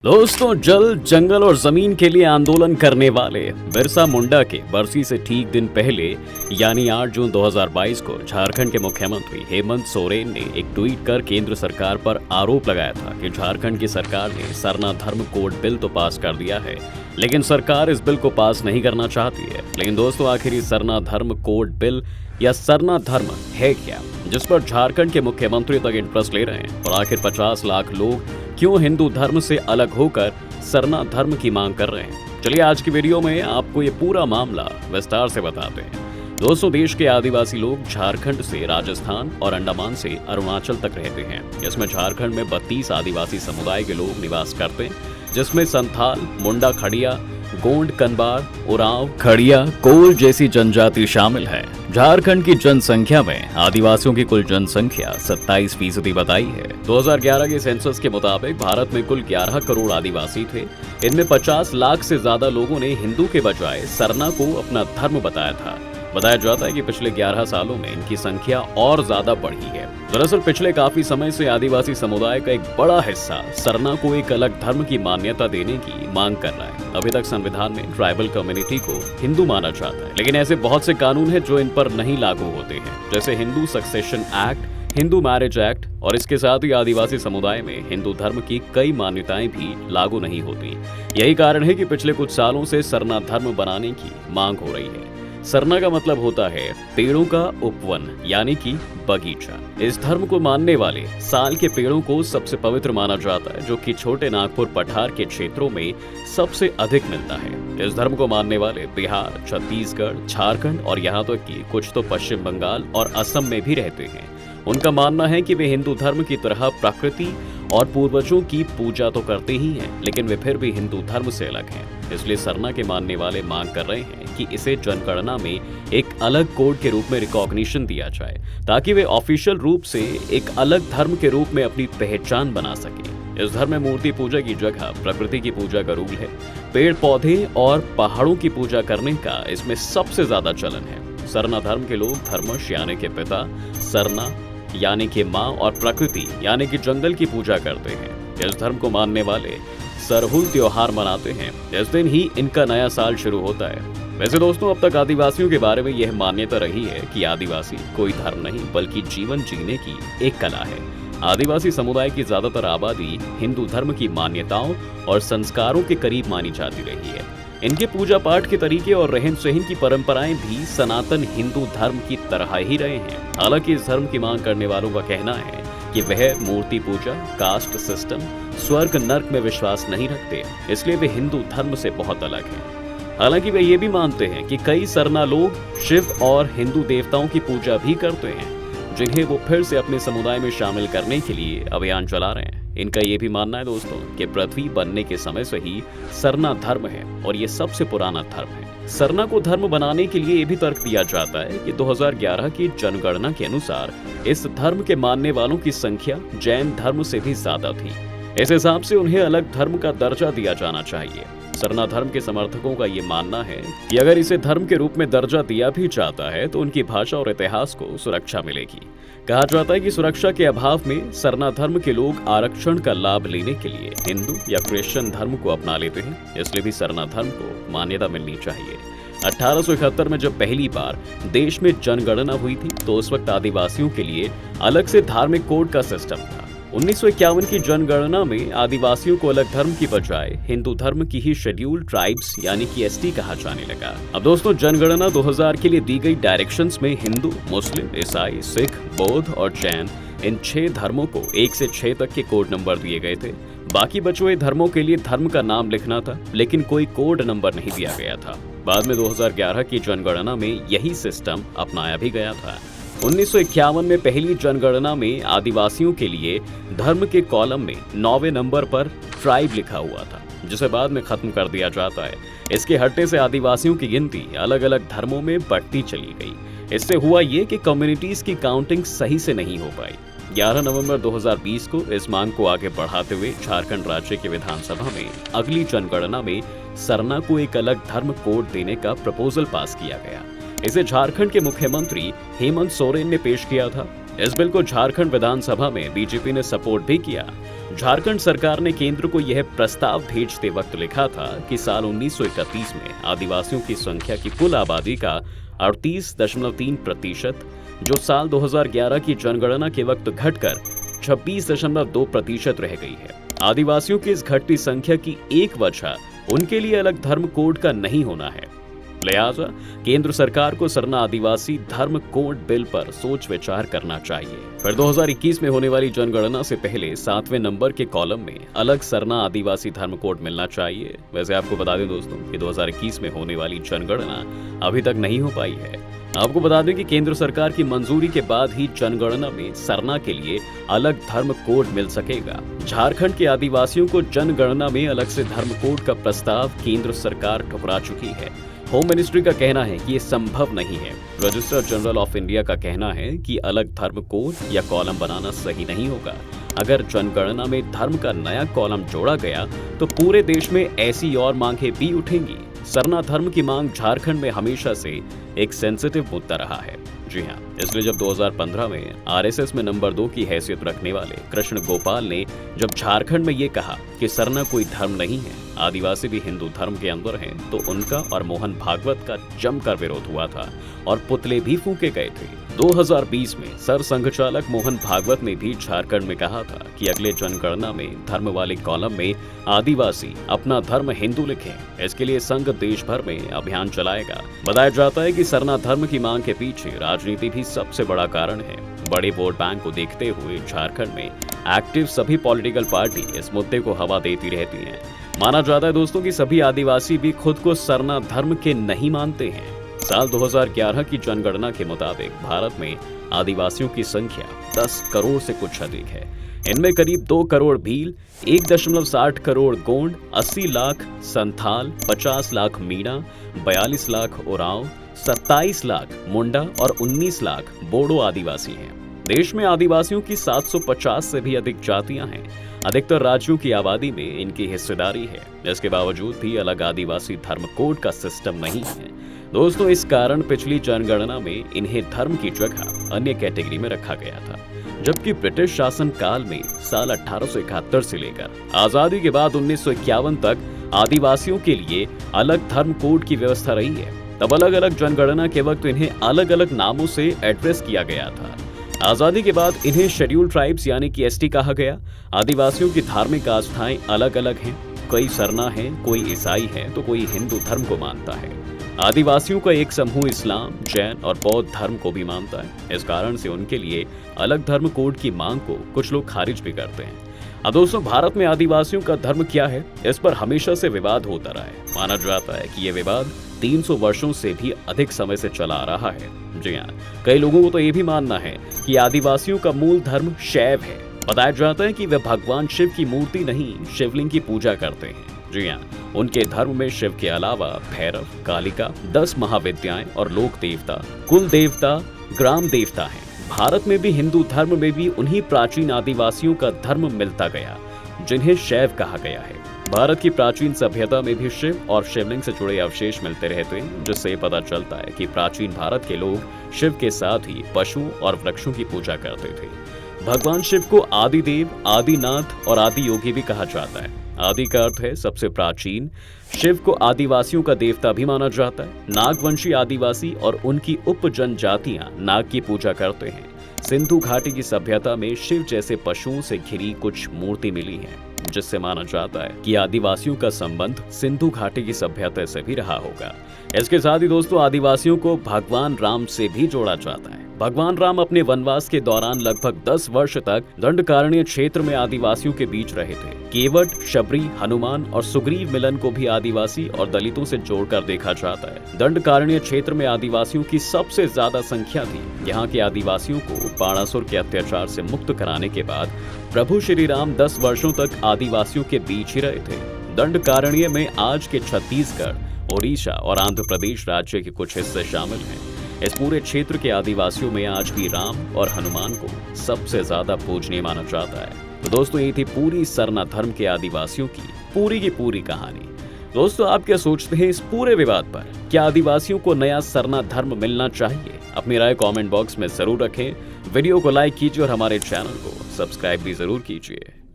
दोस्तों, जल, जंगल और जमीन के लिए आंदोलन करने वाले बिरसा मुंडा के बरसी से ठीक दिन पहले यानी 8 जून 2022 को झारखंड के मुख्यमंत्री हेमंत सोरेन ने एक ट्वीट कर केंद्र सरकार पर आरोप लगाया था कि झारखंड की सरकार ने सरना धर्म कोड बिल तो पास कर दिया है, लेकिन सरकार इस बिल को पास नहीं करना चाहती है। लेकिन दोस्तों, आखिर ये सरना धर्म कोड बिल या सरना धर्म है क्या, जिस पर झारखंड के मुख्यमंत्री तक इंटरेस्ट ले रहे हैं? और आखिर 50 लाख लोग क्यों हिंदू धर्म से अलग होकर सरना धर्म की मांग कर रहे हैं? चलिए आज की वीडियो में आपको ये पूरा मामला विस्तार से बताते हैं। दोस्तों, देश के आदिवासी लोग झारखंड से राजस्थान और अंडमान से अरुणाचल तक रहते हैं। इसमें झारखंड में 32 आदिवासी समुदाय के लोग निवास करते हैं, जिसमें संथाल, मुंडा, खड़िया, गोंड, कनबार, उरांव, खड़िया, कोल जैसी जनजाति शामिल है। झारखंड की जनसंख्या में आदिवासियों की कुल जनसंख्या 27% बताई है। 2011 के सेंसस के मुताबिक भारत में कुल 11 करोड़ आदिवासी थे। इनमें 50 लाख से ज्यादा लोगों ने हिंदू के बजाय सरना को अपना धर्म बताया था। बताया जाता है कि पिछले 11 सालों में इनकी संख्या और ज्यादा बढ़ी है। दरअसल पिछले काफी समय से आदिवासी समुदाय का एक बड़ा हिस्सा सरना को एक अलग धर्म की मान्यता देने की मांग कर रहा है। अभी तक संविधान में ट्राइबल कम्युनिटी को हिंदू माना जाता है, लेकिन ऐसे बहुत से कानून हैं जो इन पर नहीं लागू होते हैं, जैसे Hindu succession act, Hindu marriage act, और इसके साथ ही आदिवासी समुदाय में हिंदू धर्म की कई मान्यताएं भी लागू नहीं होती। यही कारण है कि पिछले कुछ सालों से सरना धर्म बनाने की मांग हो रही है। सरना का मतलब होता है पेड़ों का उपवन, यानी कि बगीचा। इस धर्म को मानने वाले साल के पेड़ों को सबसे पवित्र माना जाता है, जो कि छोटे नागपुर पठार के क्षेत्रों में सबसे अधिक मिलता है। इस धर्म को मानने वाले बिहार, छत्तीसगढ़, झारखंड और यहाँ तक कि कुछ तो पश्चिम बंगाल और असम में भी रहते हैं। उनका मानना है कि वे हिंदू धर्म की तरह प्रकृति और पूर्वजों की पूजा तो करते ही हैं, लेकिन वे फिर भी हिंदू धर्म से अलग हैं। इसलिए सरना के मानने वाले मांग कर रहे हैं कि इसे जनगणना में एक अलग कोड के रूप में रिकॉग्निशन दिया जाए, ताकि वे ऑफिशियल रूप से एक अलग धर्म के रूप में अपनी पहचान बना सके। इस धर्म में मूर्ति पूजा की जगह प्रकृति की पूजा का रूल है। पेड़ पौधे और पहाड़ों की पूजा करने का इसमें सबसे ज्यादा चलन है। सरना धर्म के लोग धर्मश यानी के पिता, सरना यानी कि माँ और प्रकृति यानी कि जंगल की पूजा करते हैं। इस धर्म को मानने वाले सरहुल त्योहार मनाते हैं। इस दिन ही इनका नया साल शुरू होता है। वैसे दोस्तों, अब तक आदिवासियों के बारे में यह मान्यता रही है कि आदिवासी कोई धर्म नहीं बल्कि जीवन जीने की एक कला है। आदिवासी समुदाय की ज्यादातर आबादी हिंदू धर्म की मान्यताओं और संस्कारों के करीब मानी जाती रही है। इनके पूजा पाठ के तरीके और रहन सहन की परंपराएं भी सनातन हिंदू धर्म की तरह ही रहे हैं। हालांकि इस धर्म की मांग करने वालों का कहना है कि वह मूर्ति पूजा, कास्ट सिस्टम, स्वर्ग नर्क में विश्वास नहीं रखते, इसलिए वे हिंदू धर्म से बहुत अलग हैं। हालांकि वे ये भी मानते हैं कि कई सरना लोग शिव और हिंदू देवताओं की पूजा भी करते हैं, जिन्हें वो फिर से अपने समुदाय में शामिल करने के लिए अभियान चला रहे हैं। इनका ये भी मानना है दोस्तों कि पृथ्वी बनने के समय से ही सरना धर्म है और ये सबसे पुराना धर्म है। सरना को धर्म बनाने के लिए ये भी तर्क दिया जाता है कि 2011 की जनगणना के अनुसार इस धर्म के मानने वालों की संख्या जैन धर्म से भी ज्यादा थी। इस हिसाब से उन्हें अलग धर्म का दर्जा दिया जाना चाहिए। सरना धर्म के समर्थकों का ये मानना है कि अगर इसे धर्म के रूप में दर्जा दिया भी जाता है तो उनकी भाषा और इतिहास को सुरक्षा मिलेगी। कहा जाता है कि सुरक्षा के अभाव में सरना धर्म के लोग आरक्षण का लाभ लेने के लिए हिंदू या क्रिश्चियन धर्म को अपना लेते हैं, इसलिए भी सरना धर्म को मान्यता मिलनी चाहिए। 1871 में जब पहली बार देश में जनगणना हुई थी तो उस वक्त आदिवासियों के लिए अलग से धार्मिक कोड का सिस्टम था। 1951 की जनगणना में आदिवासियों को अलग धर्म की बजाय हिंदू धर्म की ही शेड्यूल्ड ट्राइब्स यानी कि एसटी कहा जाने लगा। अब दोस्तों, जनगणना 2000 के लिए दी गई डायरेक्शंस में हिंदू, मुस्लिम, ईसाई, सिख, बौद्ध और जैन इन 6 धर्मों को 1 से 6 तक के कोड नंबर दिए गए थे। बाकी बचे हुए धर्मों के लिए धर्म का नाम लिखना था, लेकिन कोई कोड नंबर नहीं दिया गया था। बाद में 2011 की जनगणना में यही सिस्टम अपनाया भी गया था। 1951 में पहली जनगणना में आदिवासियों के लिए धर्म के कॉलम में 9वें नंबर पर ट्राइब लिखा हुआ था, जिसे बाद में खत्म कर दिया जाता है। इसके हटने से आदिवासियों की गिनती अलग अलग धर्मों में बढ़ती चली गई। इससे हुआ ये कि कम्युनिटीज की काउंटिंग सही से नहीं हो पाई। 11 नवंबर 2020 को इस मांग को आगे बढ़ाते हुए झारखंड राज्य की विधानसभा में अगली जनगणना में सरना को एक अलग धर्म कोड देने का प्रपोजल पास किया गया। इसे झारखंड के मुख्यमंत्री हेमंत सोरेन ने पेश किया था। इस बिल को झारखंड विधानसभा में बीजेपी ने सपोर्ट भी किया झारखंड सरकार ने केंद्र को यह प्रस्ताव भेजते वक्त लिखा था कि साल 1931 में आदिवासियों की संख्या की कुल आबादी का 38.3%, जो साल 2011 की जनगणना के वक्त घटकर 26.2% रह गई है। आदिवासियों की इस घटती संख्या की एक वजह उनके लिए अलग धर्म कोड का नहीं होना है। लिहाजा केंद्र सरकार को सरना आदिवासी धर्म कोड बिल पर सोच विचार करना चाहिए। फिर 2021 में होने वाली जनगणना से पहले 7वें नंबर के कॉलम में अलग सरना आदिवासी धर्म कोड मिलना चाहिए। वैसे आपको बता दें दोस्तों कि 2021 में होने वाली जनगणना अभी तक नहीं हो पाई है। आपको बता दें कि केंद्र सरकार की मंजूरी के बाद ही जनगणना में सरना के लिए अलग धर्म कोड मिल सकेगा। झारखंड के आदिवासियों को जनगणना में अलग से धर्म कोड का प्रस्ताव केंद्र सरकार ठुकरा चुकी है। होम मिनिस्ट्री का कहना है कि ये संभव नहीं है। रजिस्ट्रार जनरल ऑफ इंडिया का कहना है कि अलग धर्म कोड या कॉलम बनाना सही नहीं होगा। अगर जनगणना में धर्म का नया कॉलम जोड़ा गया तो पूरे देश में ऐसी और मांगें भी उठेंगी। सरना धर्म की मांग झारखंड में हमेशा से एक सेंसिटिव मुद्दा रहा है। जी हाँ, इसलिए जब 2015 में आरएसएस में नंबर 2 की हैसियत रखने वाले कृष्ण गोपाल ने जब झारखंड में ये कहा कि सरना कोई धर्म नहीं है, आदिवासी भी हिंदू धर्म के अंदर हैं, तो उनका और मोहन भागवत का जमकर विरोध हुआ था और पुतले भी फूंके गए थे। 2020 में सर संघचालक मोहन भागवत ने भी झारखंड में कहा था कि अगले जनगणना में धर्म वाले कॉलम में आदिवासी अपना धर्म हिंदू लिखें। इसके लिए संघ देश भर में अभियान चलाएगा। बताया जाता है कि सरना धर्म की मांग के पीछे राजनीति भी सबसे बड़ा कारण है। बड़े वोट बैंक को देखते हुए झारखंड में एक्टिव सभी पॉलिटिकल पार्टी इस मुद्दे को हवा देती रहती हैं। माना जाता है दोस्तों कि सभी आदिवासी भी खुद को सरना धर्म के नहीं मानते हैं। साल 2011 की जनगणना के मुताबिक भारत में आदिवासियों की संख्या 10 करोड़ से कुछ अधिक है। इनमें करीब 2 करोड़ भील, 1.60 करोड़ गोंड, 80 लाख संथाल, 50 लाख मीणा, 42 लाख उरांव, 27 लाख मुंडा और 19 लाख बोडो आदिवासी हैं। देश में आदिवासियों की 750 से भी अधिक जातियां हैं। अधिकतर राज्यों की आबादी में इनकी हिस्सेदारी है। इसके बावजूद भी अलग आदिवासी धर्म कोड का सिस्टम नहीं है। दोस्तों, इस कारण पिछली जनगणना में इन्हें धर्म की जगह अन्य कैटेगरी में रखा गया था, जबकि ब्रिटिश शासन काल में साल 1871 से लेकर आजादी के बाद 1951 तक आदिवासियों के लिए अलग धर्म कोड की व्यवस्था रही है। तब अलग अलग जनगणना के वक्त इन्हें अलग अलग नामों से एड्रेस किया गया था। आजादी के बाद इन्हें शेड्यूल ट्राइब्स यानी कि एसटी कहा गया। आदिवासियों की धार्मिक आस्थाएं अलग अलग हैं। कोई सरना है, कोई ईसाई है, तो कोई हिंदू धर्म को मानता है। आदिवासियों का एक समूह इस्लाम, जैन और बौद्ध धर्म को भी मानता है। इस कारण से उनके लिए अलग धर्म कोड की मांग को कुछ लोग खारिज भी करते हैं। अब दोस्तों, भारत में आदिवासियों का धर्म क्या है, इस पर हमेशा से विवाद होता रहा है। माना जाता है कि यह विवाद 300 वर्षों से भी अधिक समय से चला आ रहा है। जी हाँ, कई लोगों को तो ये भी मानना है कि आदिवासियों का मूल धर्म शैव है। बताया जाता है कि वे भगवान शिव की मूर्ति नहीं, शिवलिंग की पूजा करते हैं। जी हाँ, उनके धर्म में शिव के अलावा भैरव, कालिका, 10 महाविद्याएं और लोक देवता, कुल देवता, ग्राम देवता हैं। भारत में भी हिंदू धर्म में भी उन्हीं प्राचीन आदिवासियों का धर्म मिलता गया जिन्हें शैव कहा गया है। भारत की प्राचीन सभ्यता में भी शिव और शिवलिंग से जुड़े अवशेष मिलते रहते हैं, जिससे पता चलता है कि प्राचीन भारत के लोग शिव के साथ ही पशुओं और वृक्षों की पूजा करते थे। भगवान शिव को आदिदेव, आदिनाथ और आदि योगी भी कहा जाता है। आदि का अर्थ है सबसे प्राचीन। शिव को आदिवासियों का देवता भी माना जाता है। नागवंशी आदिवासी और उनकी उप जनजातियां नाग की पूजा करते हैं। सिंधु घाटी की सभ्यता में शिव जैसे पशुओं से घिरी कुछ मूर्ति मिली है, जिससे माना जाता है कि आदिवासियों का संबंध सिंधु घाटी की सभ्यता से भी रहा होगा। इसके साथ ही दोस्तों, आदिवासियों को भगवान राम से भी जोड़ा जाता है। भगवान राम अपने वनवास के दौरान लगभग 10 वर्ष तक दंडकारण्य क्षेत्र में आदिवासियों के बीच रहे थे। केवट, शबरी, हनुमान और सुग्रीव मिलन को भी आदिवासी और दलितों से जोड़कर देखा जाता है। दंडकारण्य क्षेत्र में आदिवासियों की सबसे ज्यादा संख्या थी। यहाँ के आदिवासियों को बाणासुर के अत्याचार से मुक्त कराने के बाद प्रभु श्री राम 10 वर्षों तक आदिवासियों के बीच ही रहे थे। दंडकारण्य में आज के छत्तीसगढ़, ओडिशा और आंध्र प्रदेश राज्य के कुछ हिस्से शामिल हैं। इस पूरे क्षेत्र के आदिवासियों में आज भी राम और हनुमान को सबसे ज्यादा पूजनीय माना जाता है। तो दोस्तों, ये थी पूरी सरना धर्म के आदिवासियों की पूरी कहानी। दोस्तों, आप क्या सोचते हैं इस पूरे विवाद पर? क्या आदिवासियों को नया सरना धर्म मिलना चाहिए? अपनी राय कमेंट बॉक्स में जरूर रखें। वीडियो को लाइक कीजिए और हमारे चैनल को सब्सक्राइब भी जरूर कीजिए।